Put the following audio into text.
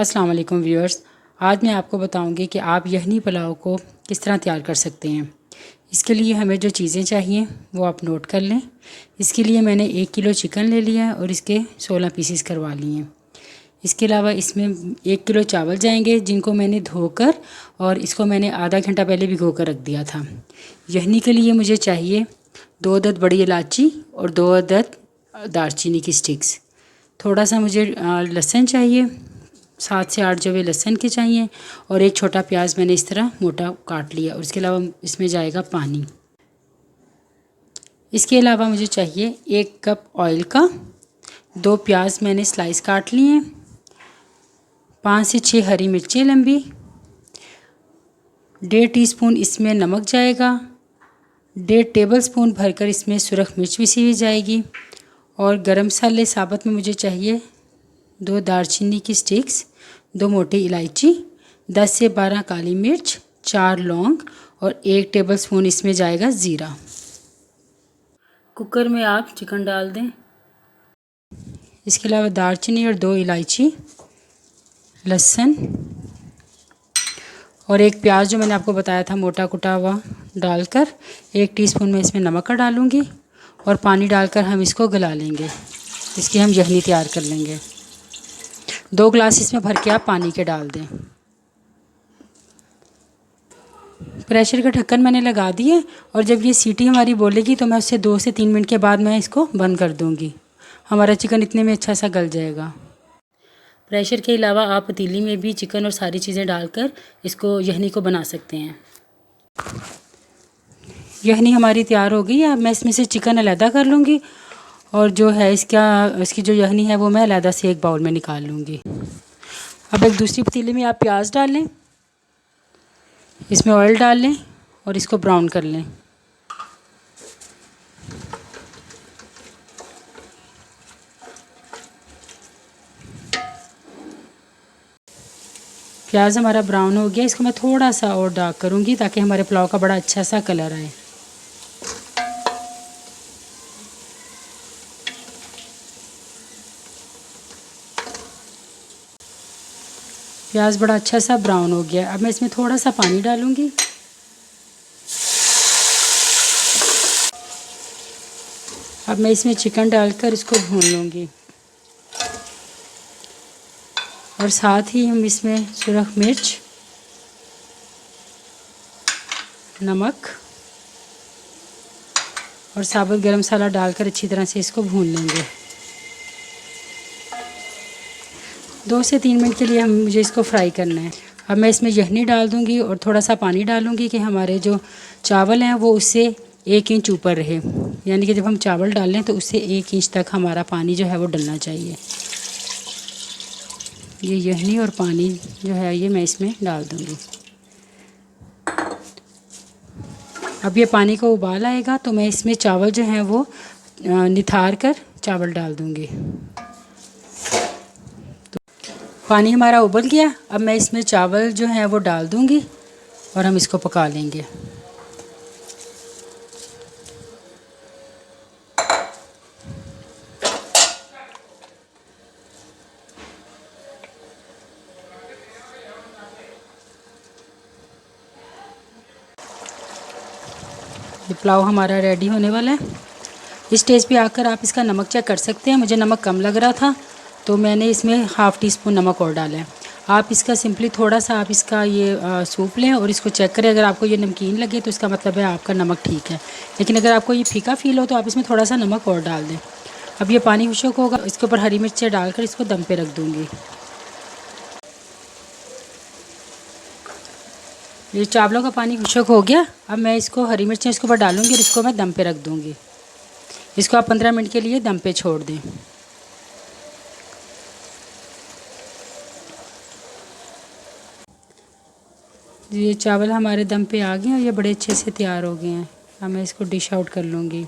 अस्सलाम वालेकुम व्यूअर्स। आज मैं आपको बताऊंगी कि आप यखनी पुलाव को किस तरह तैयार कर सकते हैं। इसके लिए हमें जो चीज़ें चाहिए वो आप नोट कर लें। इसके लिए मैंने 1 किलो चिकन ले लिया है और इसके 16 पीसेस करवा लिए हैं। इसके अलावा इसमें 1 किलो चावल जाएंगे जिनको मैंने धोकर और इसको मैंने आधा घंटा पहले भिगो कर रख दिया था। यखनी के लिए मुझे चाहिए 2 अदद बड़ी इलायची और 2 अदद दालचीनी की स्टिक्स। थोड़ा सा मुझे लहसुन चाहिए, 7 से 8 जवे लहसुन के चाहिए और एक छोटा प्याज मैंने इस तरह मोटा काट लिया। और इसके अलावा इसमें जाएगा पानी। इसके अलावा मुझे चाहिए 1 कप ऑयल का, 2 प्याज मैंने स्लाइस काट लिए हैं, 5 से 6 हरी मिर्चें लंबी, 1.5 टीस्पून इसमें नमक जाएगा, 1.5 टेबलस्पून भरकर इसमें सुरख मिर्च पिसी हुई जाएगी और गरम मसाले साबुत में मुझे चाहिए 2 दालचीनी की स्टिक्स, 2 मोटी इलायची, 10 से 12 काली मिर्च, 4 लौंग और 1 टेबलस्पून इसमें जाएगा ज़ीरा। कुकर में आप चिकन डाल दें। इसके अलावा दालचीनी और 2 इलायची, लहसुन और 1 प्याज जो मैंने आपको बताया था मोटा कुटा हुआ डालकर 1 टीस्पून में इसमें नमक का डालूँगी और पानी डालकर हम इसको गला लेंगे। इसकी हम यखनी तैयार कर लेंगे। 2 ग्लास इसमें भर के आप पानी के डाल दें। प्रेशर का ढक्कन मैंने लगा दिया और जब ये सीटी हमारी बोलेगी तो मैं उससे 2 से 3 मिनट के बाद मैं इसको बंद कर दूंगी। हमारा चिकन इतने में अच्छा सा गल जाएगा। प्रेशर के अलावा आप पतीली में भी चिकन और सारी चीज़ें डालकर इसको यखनी को बना सकते हैं। यखनी हमारी तैयार हो गई है। अब मैं इसमें से चिकन अलहदा कर लूँगी और जो है इसकी जो यखनी है वो मैं अलहदा से एक बाउल में निकाल लूँगी। अब एक दूसरी पतीली में आप प्याज डाल लें, इसमें ऑयल डाल लें और इसको ब्राउन कर लें। प्याज हमारा ब्राउन हो गया। इसको मैं थोड़ा सा और डार्क करूँगी ताकि हमारे पुलाव का बड़ा अच्छा सा कलर आए। प्याज बड़ा अच्छा सा ब्राउन हो गया। अब मैं इसमें थोड़ा सा पानी डालूँगी। अब मैं इसमें चिकन डालकर इसको भून लूँगी और साथ ही हम इसमें सुरख मिर्च, नमक और साबुत गरम मसाला डालकर अच्छी तरह से इसको भून लेंगे। 2 से 3 मिनट के लिए मुझे इसको फ्राई करना है। अब मैं इसमें यखनी डाल दूँगी और थोड़ा सा पानी डालूँगी कि हमारे जो चावल हैं वो उससे 1 इंच ऊपर रहे। यानी कि जब हम चावल डालें तो उससे 1 इंच तक हमारा पानी जो है वो डलना चाहिए। ये यखनी और पानी जो है ये मैं इसमें डाल दूँगी। अब ये पानी को उबाल आएगा तो मैं इसमें चावल जो हैं वो निथार कर चावल डाल दूँगी। पानी हमारा उबल गया। अब मैं इसमें चावल जो हैं वो डाल दूँगी और हम इसको पका लेंगे। ये पुलाव हमारा रेडी होने वाला है। इस स्टेज पे आकर आप इसका नमक चेक कर सकते हैं। मुझे नमक कम लग रहा था तो मैंने इसमें ½ टीस्पून नमक और डाला है। आप इसका सिंपली थोड़ा सा आप इसका ये सूप लें और इसको चेक करें। अगर आपको ये नमकीन लगे तो इसका मतलब है आपका नमक ठीक है, लेकिन अगर आपको ये फीका फील हो तो आप इसमें थोड़ा सा नमक और डाल दें। अब ये पानी खुश्क होगा, इसके ऊपर हरी मिर्चें डालकर इसको दम पे रख दूँगी। ये चावलों का पानी खुश्क हो गया। अब मैं इसको हरी मिर्चें इसके ऊपर डालूँगी और इसको मैं दम पे रख दूँगी। इसको आप 15 मिनट के लिए दम पे छोड़ दें। ये चावल हमारे दम पे आ गए और ये बड़े अच्छे से तैयार हो गए हैं। अब मैं इसको डिश आउट कर लूँगी।